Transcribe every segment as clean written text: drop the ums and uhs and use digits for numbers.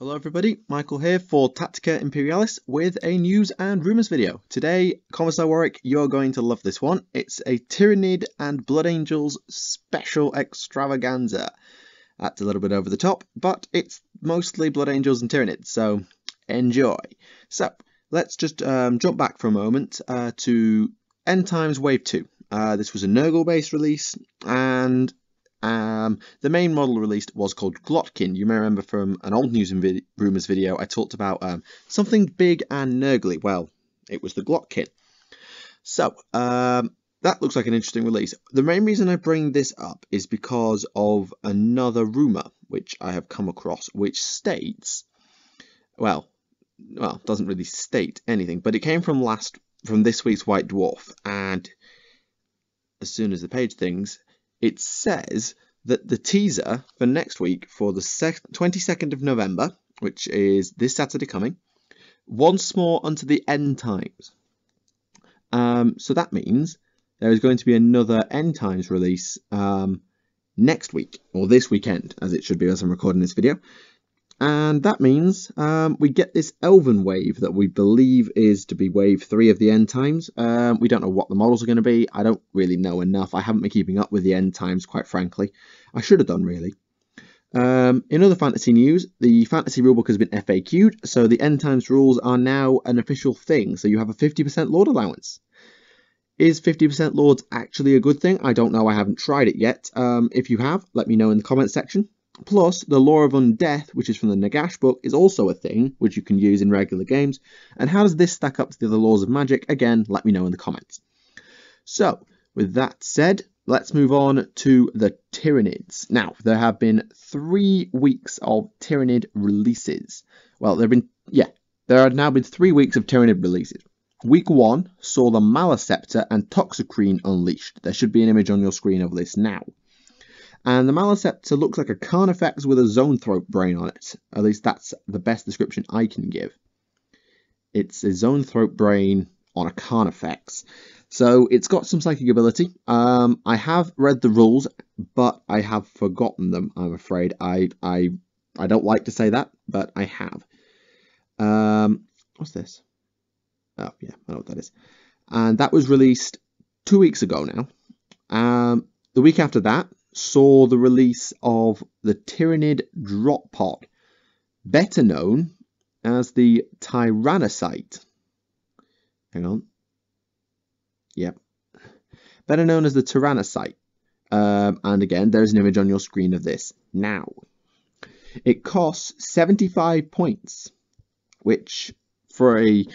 Hello everybody, Michael here for Tactica Imperialis with a news and rumours video. Today, Commissar Warwick, you're going to love this one. It's a Tyranid and Blood Angels special extravaganza. That's a little bit over the top, but it's mostly Blood Angels and Tyranids, so enjoy. So, let's just jump back for a moment to End Times Wave 2. This was a Nurgle based release, and the main model released was called Glotkin. You may remember from an old news and rumours video I talked about something big and Nurgly. Well, it was the Glotkin. So, that looks like an interesting release. The main reason I bring this up is because of another rumour which I have come across, which states, well, doesn't really state anything, but it came from this week's White Dwarf, and as soon as the page things, it says that the teaser for next week, for the 22nd of November, which is this Saturday coming, once more unto the end times. So that means there is going to be another end times release next week, or this weekend, as it should be as I'm recording this video. And that means we get this Elven wave that we believe is to be wave 3 of the end times. We don't know what the models are going to be. I don't really know enough. I haven't been keeping up with the end times, quite frankly. I should have done, really. In other fantasy news, the fantasy rulebook has been FAQ'd, so the end times rules are now an official thing. So you have a 50% Lord allowance. Is 50% Lords actually a good thing? I don't know. I haven't tried it yet. If you have, let me know in the comments section. Plus, the Law of Undeath, which is from the Nagash book, is also a thing, which you can use in regular games. And how does this stack up to the other laws of magic? Again, let me know in the comments. So, with that said, let's move on to the Tyranids. Now, there have been 3 weeks of Tyranid releases. Well, there have now been 3 weeks of Tyranid releases. Week 1 saw the Malice Scepter and Toxicrene unleashed. There should be an image on your screen of this now. And the Malice Scepter looks like a Carnifex with a Zone Throat Brain on it. At least that's the best description I can give. It's a Zone Throat Brain on a Carnifex. So it's got some psychic ability. I have read the rules, but I have forgotten them, I'm afraid. I don't like to say that, but I have. What's this? Oh, yeah, I know what that is. And that was released 2 weeks ago now. The week after that saw the release of the Tyranid Drop Pod, better known as the Tyranid. Hang on. Yep. Better known as the Tyranid. And again, there's an image on your screen of this now. It costs 75 points, which for a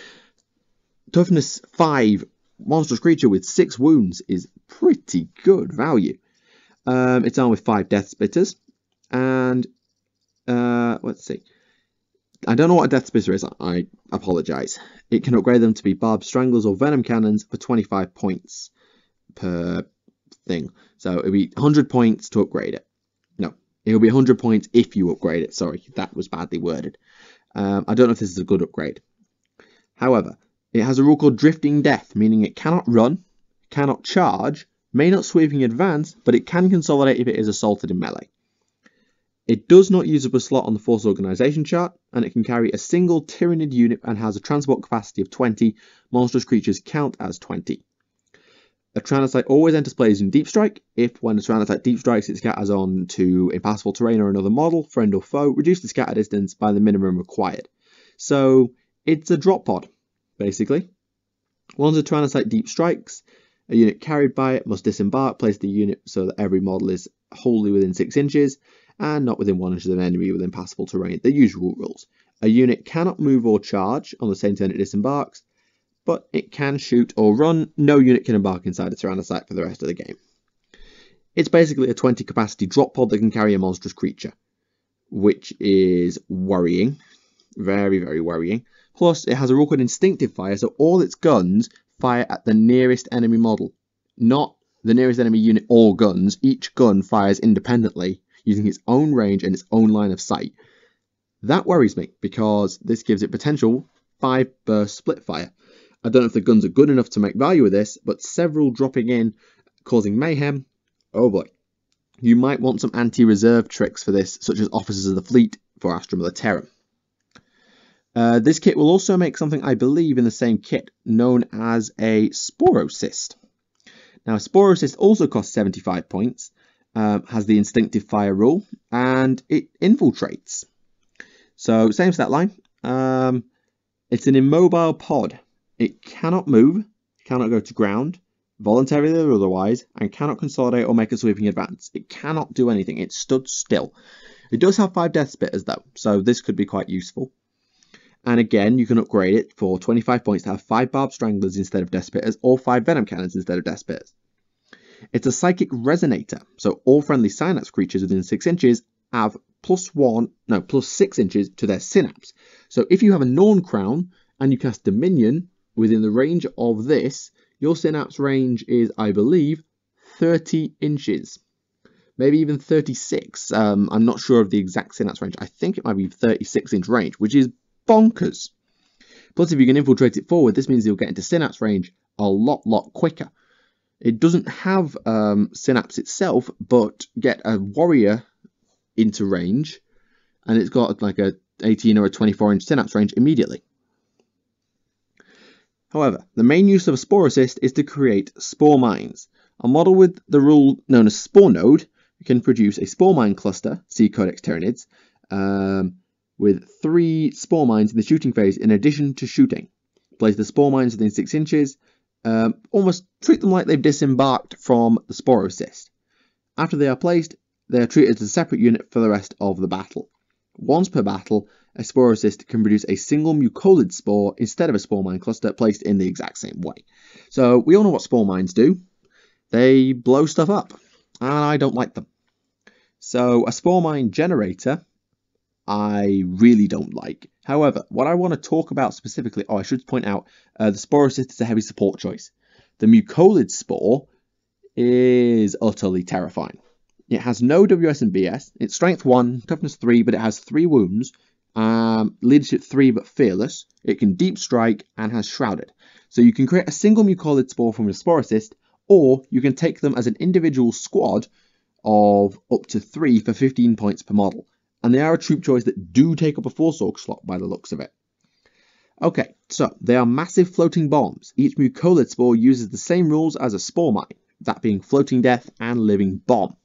toughness 5 monstrous creature with 6 wounds is pretty good value. It's armed with 5 Death Spitters, and let's see. I don't know what a Death Spitter is, I apologise. It can upgrade them to be Barbed Stranglers or Venom Cannons for 25 points per thing. So it'll be 100 points to upgrade it. No, it'll be 100 points if you upgrade it. Sorry, that was badly worded. I don't know if this is a good upgrade. However, it has a rule called Drifting Death, meaning it cannot run, cannot charge, may not sweep in advance, but it can consolidate if it is assaulted in melee. It does not use up a slot on the Force Organization chart, and it can carry a single Tyranid unit and has a transport capacity of 20. Monstrous creatures count as 20. A Tyranid always enters play using Deep Strike. If when a Tyranid Deep Strikes, it scatters on to impassable terrain or another model, friend or foe, reduce the scatter distance by the minimum required. So it's a drop pod, basically. Once a Tyranid Deep Strikes, a unit carried by it must disembark, place the unit so that every model is wholly within 6 inches and not within 1 inch of an enemy with impassable terrain. The usual rules. A unit cannot move or charge on the same turn it disembarks, but it can shoot or run. No unit can embark inside a Tyranid for the rest of the game. It's basically a 20 capacity drop pod that can carry a monstrous creature, which is worrying. Very, very worrying. Plus, it has a rule called Instinctive Fire, so all its guns fire at the nearest enemy model, not the nearest enemy unit or guns. Each gun fires independently using its own range and its own line of sight. That worries me because this gives it potential 5 burst split fire. I don't know if the guns are good enough to make value of this, but several dropping in, causing mayhem. Oh boy. You might want some anti-reserve tricks for this, such as Officers of the Fleet for Astra Militarum. This kit will also make something I believe in the same kit, known as a Sporocyst. Now, a Sporocyst also costs 75 points, has the instinctive fire rule, and it infiltrates. So, same stat line. It's an immobile pod. It cannot move, cannot go to ground, voluntarily or otherwise, and cannot consolidate or make a sweeping advance. It cannot do anything. It stood still. It does have 5 Death Spitters though, so this could be quite useful. And again, you can upgrade it for 25 points to have 5 Barbed Stranglers instead of Death Spitters, or 5 Venom Cannons instead of Death Spitters. It's a Psychic Resonator, so all friendly Synapse creatures within 6 inches have plus 6 inches to their Synapse. So if you have a Norn Crown and you cast Dominion within the range of this, your Synapse range is, I believe, 30 inches. Maybe even 36. I'm not sure of the exact Synapse range. I think it might be 36-inch range, which is bonkers. Plus, if you can infiltrate it forward, this means you'll get into Synapse range a lot quicker. It doesn't have Synapse itself, but get a Warrior into range, and it's got like a 18 or a 24-inch Synapse range immediately. However, the main use of a Sporocyst is to create Spore Mines. A model with the rule known as Spore Node can produce a Spore Mine cluster, see Codex Tyranids, with 3 Spore Mines in the shooting phase in addition to shooting. Place the Spore Mines within 6 inches, almost treat them like they've disembarked from the Sporocyst. After they are placed, they are treated as a separate unit for the rest of the battle. Once per battle, a Sporocyst can produce a single mucilage spore instead of a Spore Mine cluster placed in the exact same way. So we all know what Spore Mines do. They blow stuff up, and I don't like them. So a Spore Mine generator, I really don't like. However, what I want to talk about specifically, I should point out, the Sporocyst is a heavy support choice. The mucilage spore is utterly terrifying. It has no WS and BS. It's strength 1, toughness 3, but it has 3 wounds. Leadership 3, but fearless. It can deep strike and has shrouded. So you can create a single mucilage spore from a Sporocyst, or you can take them as an individual squad of up to 3 for 15 points per model. And they are a troop choice that do take up a Force Orc slot by the looks of it. Okay, so they are massive floating bombs. Each mucilage spore uses the same rules as a Spore Mine, that being Floating Death and Living Bomb.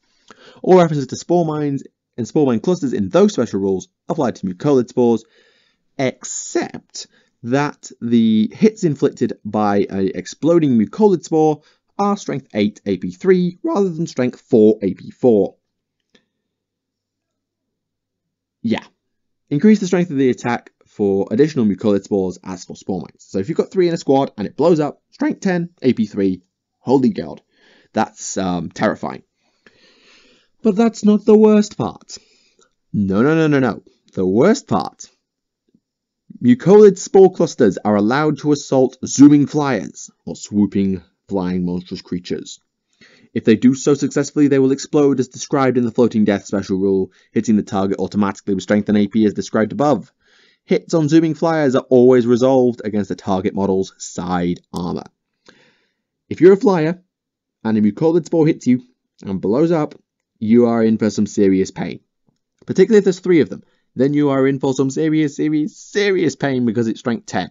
All references to Spore Mines and Spore Mine clusters in those special rules apply to mucilage spores, except that the hits inflicted by an exploding mucilage spore are strength 8 AP 3 rather than strength 4 AP 4. Yeah, increase the strength of the attack for additional mucilage spores as for Spore Mines. So if you've got 3 in a squad and it blows up, strength 10, AP 3, holy god, that's terrifying. But that's not the worst part. No. The worst part. Mucilage spore clusters are allowed to assault zooming flyers, or swooping, flying monstrous creatures. If they do so successfully, they will explode as described in the Floating Death special rule, hitting the target automatically with strength and AP as described above. Hits on zooming flyers are always resolved against the target model's side armor. If you're a flyer, and a mucilage spore hits you, and blows up, you are in for some serious pain. Particularly if there's 3 of them, then you are in for some serious pain because it's strength 10.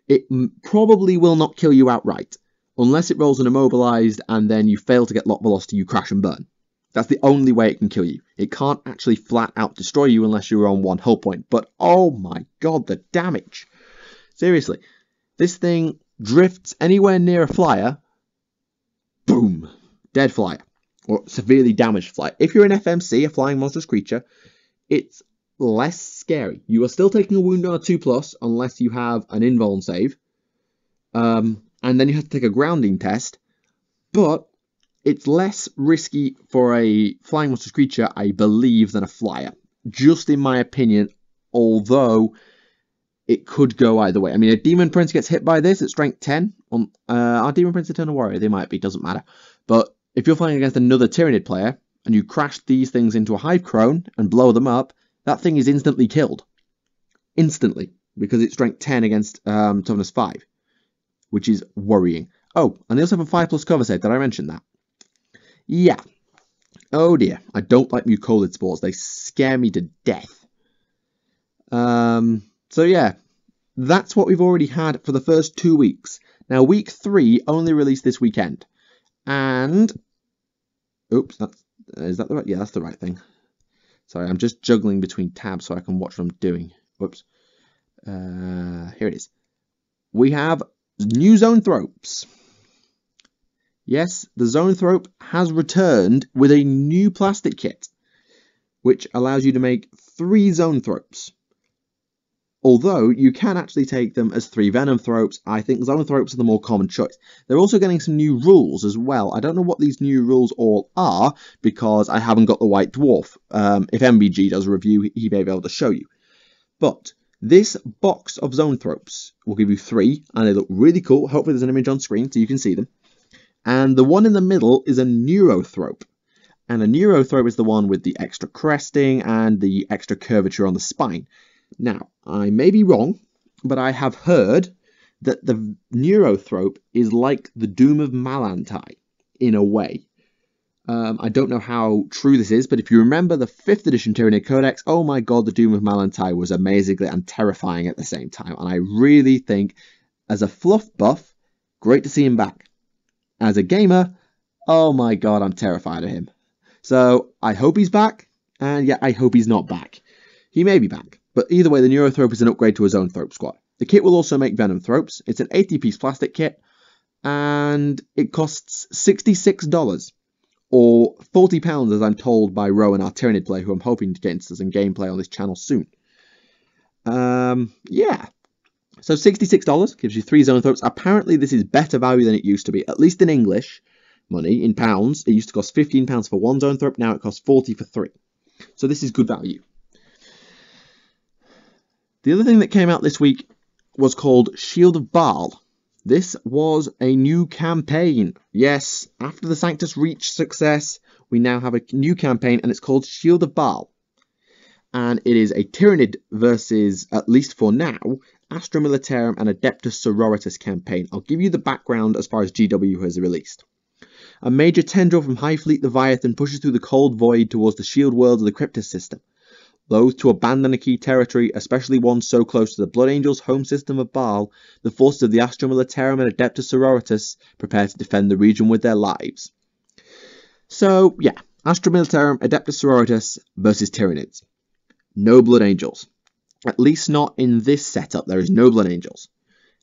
It probably will not kill you outright, unless it rolls an immobilized and then you fail to get lock velocity, you crash and burn. That's the only way it can kill you. It can't actually flat out destroy you unless you're on 1 hull point, but oh my god, the damage. Seriously, this thing drifts anywhere near a flyer, boom, dead flyer. Or severely damaged flyer. If you're an FMC, a flying monstrous creature, it's less scary. You are still taking a wound on a 2+, unless you have an invuln save. And then you have to take a grounding test. But it's less risky for a flying monstrous creature, I believe, than a flyer. Just in my opinion, although it could go either way. I mean, a Demon Prince gets hit by this at strength 10. Are Demon Prince Eternal Warrior? They might be, doesn't matter. But if you're fighting against another Tyranid player, and you crash these things into a Hive Crone and blow them up, that thing is instantly killed. Instantly. Because it's strength 10 against toughness 5. Which is worrying. Oh, and they also have a 5+ cover save. Did I mention that? Yeah. Oh dear. I don't like mucilage spores. They scare me to death. So yeah. that's what we've already had for the first 2 weeks. Now, week 3 only released this weekend. And, oops, is that the right? Yeah, that's the right thing. Sorry, I'm just juggling between tabs so I can watch what I'm doing. Whoops. Here it is. We have new Zoanthropes. Yes, the Zoanthrope has returned with a new plastic kit, which allows you to make 3 Zoanthropes. Although you can actually take them as 3 Venomthropes, I think Zoanthropes are the more common choice. They're also getting some new rules as well. I don't know what these new rules all are because I haven't got the White Dwarf. If MBG does a review, he may be able to show you. But this box of Zoanthropes will give you 3, and they look really cool. Hopefully there's an image on screen so you can see them. And the one in the middle is a Neurothrope. And a Neurothrope is the one with the extra cresting and the extra curvature on the spine. Now, I may be wrong, but I have heard that the Neurothrope is like the Doom of Malantai, in a way. I don't know how true this is, but if you remember the 5th edition Tyranid Codex, oh my god, the Doom of Malantai was amazingly and terrifying at the same time. And I really think, as a fluff buff, great to see him back. As a gamer, oh my god, I'm terrified of him. So, I hope he's back, and yeah, I hope he's not back. He may be back, but either way, the Neurothrope is an upgrade to his own Thrope squad. The kit will also make Venomthropes. It's an 80-piece plastic kit, and it costs $66, or £40 as I'm told by Rowan, our Tyranid player, who I'm hoping to get into some gameplay on this channel soon. Yeah. So $66 gives you 3 Zoanthropes. Apparently this is better value than it used to be, at least in English money, in pounds. It used to cost £15 for 1 Zoanthrope, now it costs 40 for 3. So this is good value. The other thing that came out this week was called Shield of Bowel. This was a new campaign. Yes, after the Sanctus Reach success, we now have a new campaign, and it's called Shield of Bowel. And it is a Tyranid versus, at least for now, Astra Militarum and Adeptus Sororitas campaign. I'll give you the background as far as GW has released. A major tendril from High Fleet Leviathan pushes through the cold void towards the shield world of the Cryptus system. Loath to abandon a key territory, especially one so close to the Blood Angels' home system of Baal, the forces of the Astra Militarum and Adeptus Sororitas prepare to defend the region with their lives. So, yeah, Astra Militarum, Adeptus Sororitas versus Tyranids. No Blood Angels. At least not in this setup, there is no Blood Angels.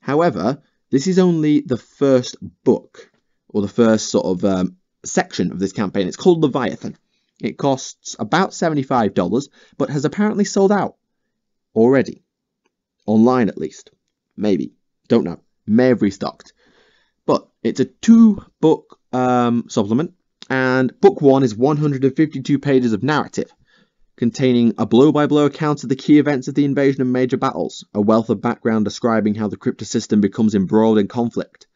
However, this is only the first book, or the first sort of section of this campaign. It's called Leviathan. It costs about $75, but has apparently sold out already. Online, at least. Maybe. Don't know. May have restocked. But it's a 2-book supplement, and book 1 is 152 pages of narrative, containing a blow-by-blow account of the key events of the invasion and major battles, a wealth of background describing how the Cryptus system becomes embroiled in conflict,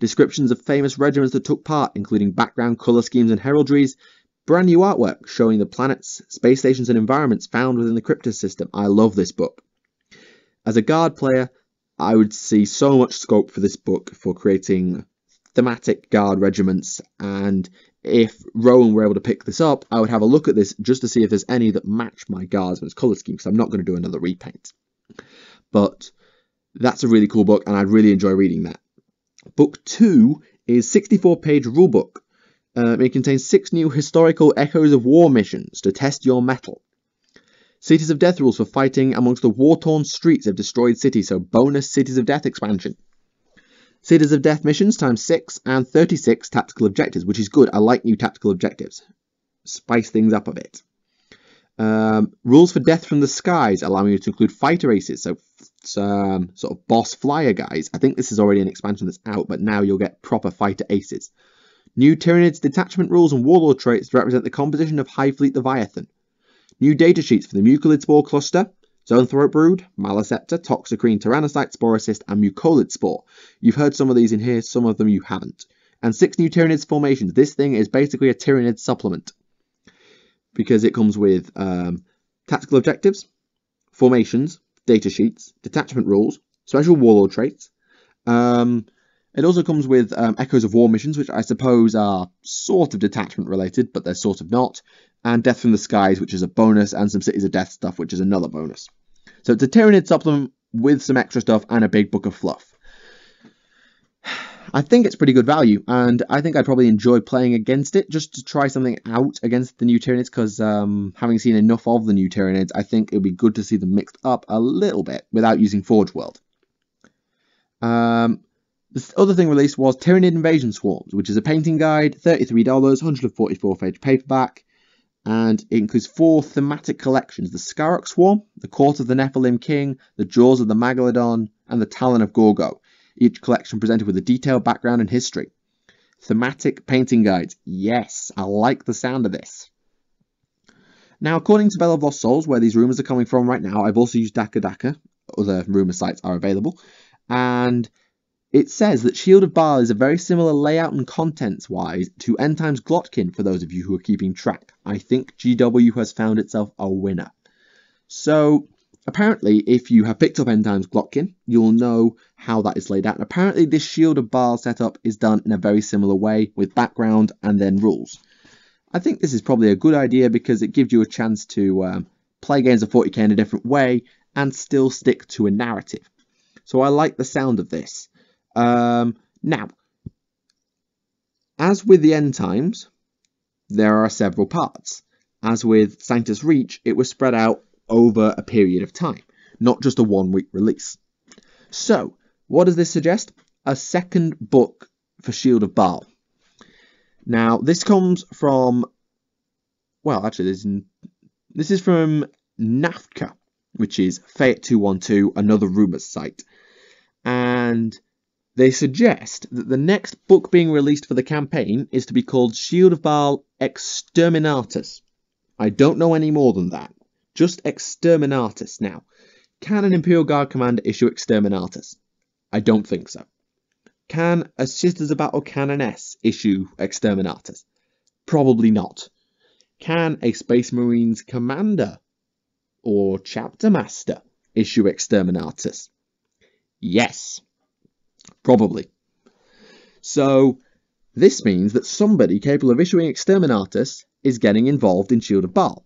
descriptions of famous regiments that took part, including background colour schemes and heraldries, brand new artwork showing the planets, space stations and environments found within the Cryptus system. I love this book. As a Guard player, I would see so much scope for this book for creating thematic Guard regiments, and if Rowan were able to pick this up, I would have a look at this just to see if there's any that match my Guards and its colour scheme, because I'm not going to do another repaint. But that's a really cool book, and I'd really enjoy reading that. Book 2 is 64-page rulebook. It contains 6 new historical Echoes of War missions to test your mettle. Cities of Death rules for fighting amongst the war-torn streets of destroyed cities, so bonus Cities of Death expansion. Cities of Death missions times 6 and 36 tactical objectives, which is good. I like new tactical objectives. Spice things up a bit. Rules for Death from the Skies, allowing you to include fighter aces, so sort of boss flyer guys. I think this is already an expansion that's out, but now you'll get proper fighter aces. New Tyranids detachment rules and warlord traits to represent the composition of High Fleet Leviathan. New data sheets for the mucilage spore cluster, Zoanthrope brood, Malice Scepter, Toxicrene, Tyrannocyte, Spore Assist, and mucilage spore. You've heard some of these in here, some of them you haven't. And 6 new Tyranids formations. This thing is basically a Tyranid supplement, because it comes with tactical objectives, formations, data sheets, detachment rules, special warlord traits. It also comes with Echoes of War missions, which I suppose are sort of detachment related, but they're sort of not. And Death from the Skies, which is a bonus, and some Cities of Death stuff, which is another bonus. So it's a Tyranid supplement with some extra stuff and a big book of fluff. I think it's pretty good value, and I think I'd probably enjoy playing against it just to try something out against the new Tyranids, because having seen enough of the new Tyranids, I think it would be good to see them mixed up a little bit without using Forge World. The other thing released was Tyranid Invasion Swarms, which is a painting guide, $33, 144-page paperback, and it includes 4 thematic collections: the Scarrock Swarm, the Court of the Nephilim King, the Jaws of the Megalodon, and the Talon of Gorgo. Each collection presented with a detailed background and history. Thematic painting guides. Yes, I like the sound of this. Now, according to Bell of Lost Souls, where these rumours are coming from right now, I've also used Tactica. Other rumour sites are available. And it says that Shield of Baal is a very similar layout and contents-wise to End Times Glotkin, for those of you who are keeping track. I think GW has found itself a winner. So, apparently, if you have picked up End Times Glotkin, you'll know how that is laid out. And apparently, this Shield of Baal setup is done in a very similar way, with background and then rules. I think this is probably a good idea because it gives you a chance to play games of 40k in a different way and still stick to a narrative. So I like the sound of this. Now, as with the End Times, there are several parts. As with Sanctus Reach, it was spread out over a period of time, not just a 1-week release. So, what does this suggest? A second book for Shield of Baal. Now, this comes from, well, actually, this is from Tactica, which is Fayette212, another Rumours site. And they suggest that the next book being released for the campaign is to be called Shield of Baal Exterminatus. I don't know any more than that. Just Exterminatus. Now, can an Imperial Guard commander issue Exterminatus? I don't think so. Can a Sisters of Battle Canoness issue Exterminatus? Probably not. Can a Space Marines commander or chapter master issue Exterminatus? Yes. Probably. So, this means that somebody capable of issuing Exterminatus is getting involved in Shield of Baal.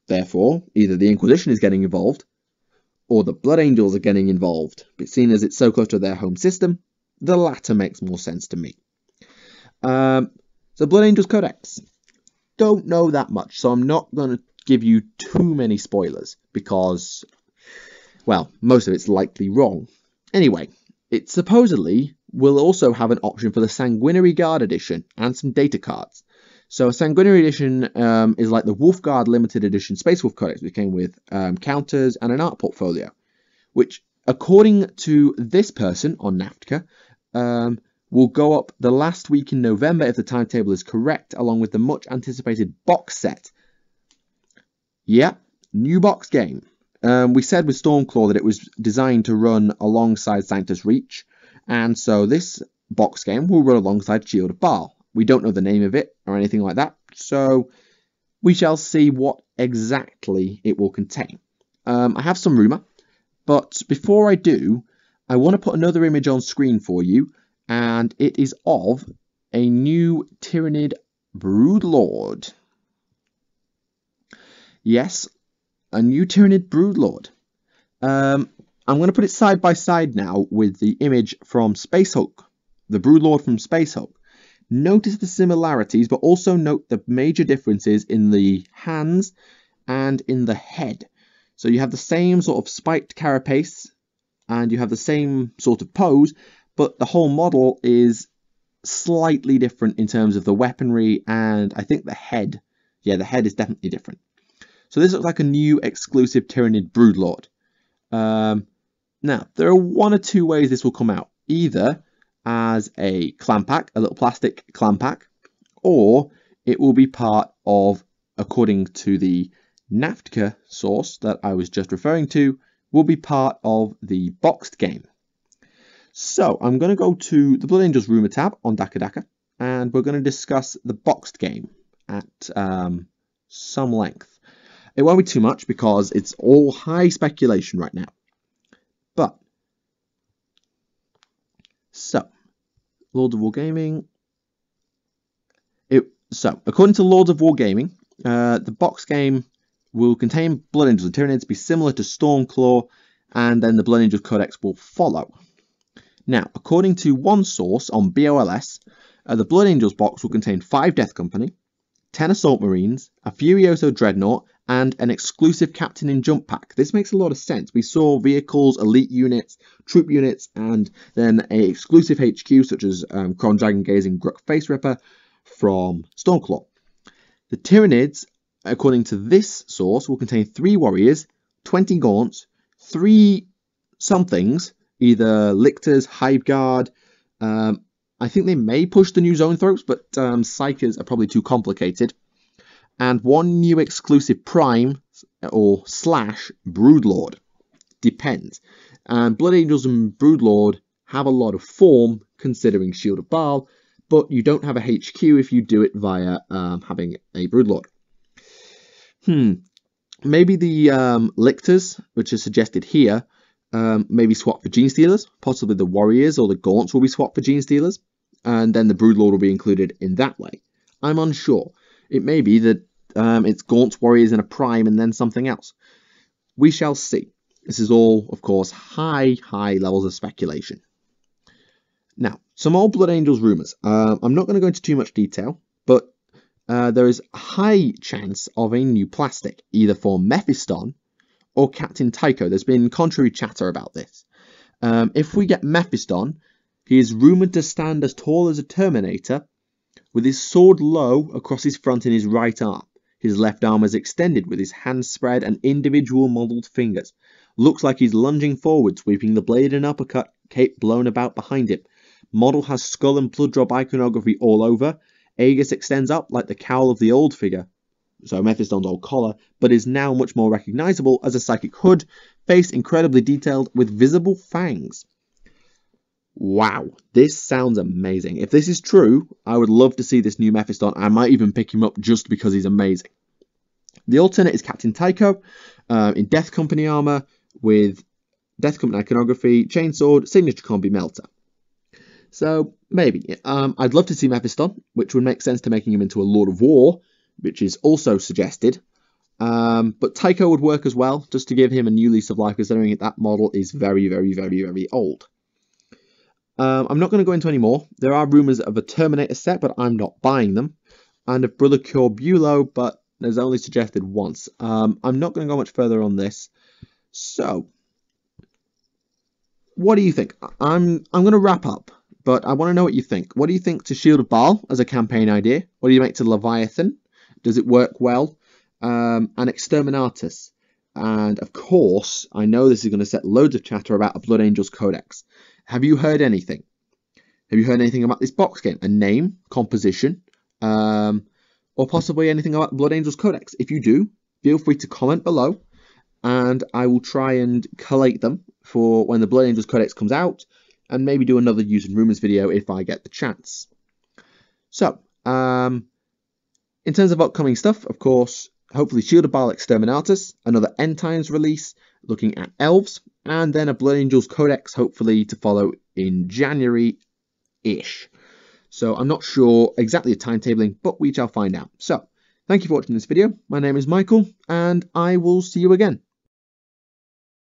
Therefore, either the Inquisition is getting involved, or the Blood Angels are getting involved. But seeing as it's so close to their home system, the latter makes more sense to me. So Blood Angels Codex. Don't know that much, so I'm not going to give you too many spoilers, because, well, most of it's likely wrong. Anyway, it supposedly will also have an option for the Sanguinary Guard edition and some data cards. So a Sanguinary edition is like the Wolfguard limited edition Space Wolf Codex, which came with counters and an art portfolio, which, according to this person on Tactica, will go up the last week in November if the timetable is correct, along with the much anticipated box set. Yeah, new box game. We said with Stormclaw that it was designed to run alongside Sanctus Reach, and so this box game will run alongside Shield of Baal. We don't know the name of it or anything like that, so we shall see what exactly it will contain. I have some rumour, but before I do, I want to put another image on screen for you, and it is of a new Tyranid Broodlord. Yes, a new Tyranid Broodlord. I'm going to put it side by side now with the image from Space Hulk, the Broodlord from Space Hulk. Notice the similarities, but also note the major differences in the hands and in the head. So you have the same sort of spiked carapace, and you have the same sort of pose, but the whole model is slightly different in terms of the weaponry, and I think the head. Yeah, the head is definitely different. So this looks like a new exclusive Tyranid Broodlord. Now, there are one or two ways this will come out. Either as a clan pack, a little plastic clan pack, or it will be part of, according to the Tactica source that I was just referring to, will be part of the boxed game. So I'm going to go to the Blood Angels Rumour tab on Tactica, and we're going to discuss the boxed game at some length. It won't be too much because it's all high speculation right now. But, so, Lords of Wargaming. So, according to Lords of Wargaming, the box game will contain Blood Angels and Tyranids, be similar to Stormclaw, and then the Blood Angels Codex will follow. Now, according to one source on BOLS, the Blood Angels box will contain 5 Death Company, 10 Assault Marines, a Furioso Dreadnought, and an exclusive Captain in Jump Pack. This makes a lot of sense. We saw vehicles, elite units, troop units, and then an exclusive HQ such as Cron Dragon Gazing Gruk Face Ripper from Stormclaw. The Tyranids, according to this source, will contain 3 warriors, 20 gaunts, 3 somethings, either lictors, hive guard. I think they may push the new zone throats, but psychers are probably too complicated. And 1 new exclusive prime or / Broodlord. Depends. And Blood Angels and Broodlord have a lot of form considering Shield of Baal, but you don't have a HQ if you do it via having a Broodlord. Maybe the lictors, which is suggested here, maybe swap for Gene Stealers. Possibly the warriors or the gaunts will be swapped for Gene Stealers, and then the Broodlord will be included in that way. I'm unsure. It may be that it's gaunts, warriors, and a prime, and then something else. We shall see. This is all, of course, high levels of speculation. Now, some more Blood Angels rumours. I'm not going to go into too much detail, but there is a high chance of a new plastic, either for Mephiston or Captain Tycho. There's been contrary chatter about this. If we get Mephiston, he is rumoured to stand as tall as a Terminator, with his sword low across his front and his right arm. His left arm is extended with his hands spread and individual modelled fingers. Looks like he's lunging forward, sweeping the blade and uppercut, cape blown about behind him. Model has skull and blood drop iconography all over. Aegis extends up like the cowl of the old figure, so Mephiston's old collar, but is now much more recognisable as a psychic hood, face incredibly detailed with visible fangs. Wow, this sounds amazing. If this is true, I would love to see this new Mephiston. I might even pick him up just because he's amazing. The alternate is Captain Tycho in Death Company armour with Death Company iconography, chainsword, signature combi melter. So maybe. I'd love to see Mephiston, which would make sense to making him into a Lord of War, which is also suggested. But Tycho would work as well, just to give him a new lease of life, considering that model is very old. I'm not going to go into any more. There are rumours of a Terminator set, but I'm not buying them. And of Brother Corbulo, but there's only suggested once. I'm not going to go much further on this. So, what do you think? I'm going to wrap up, but I want to know what you think. What do you think to Shield of Baal as a campaign idea? What do you make to Leviathan? Does it work well? And Exterminatus. And of course, I know this is going to set loads of chatter about a Blood Angels Codex. Have you heard anything? Have you heard anything about this box game? A name, composition, or possibly anything about Blood Angels Codex? If you do, feel free to comment below, and I will try and collate them for when the Blood Angels Codex comes out, and maybe do another News and Rumours video if I get the chance. So, in terms of upcoming stuff, of course, hopefully Shield of Baal Exterminatus, another End Times release looking at elves, and then a Blood Angels Codex hopefully to follow in January-ish. So I'm not sure exactly the timetabling, but we shall find out. So, thank you for watching this video. My name is Michael, and I will see you again.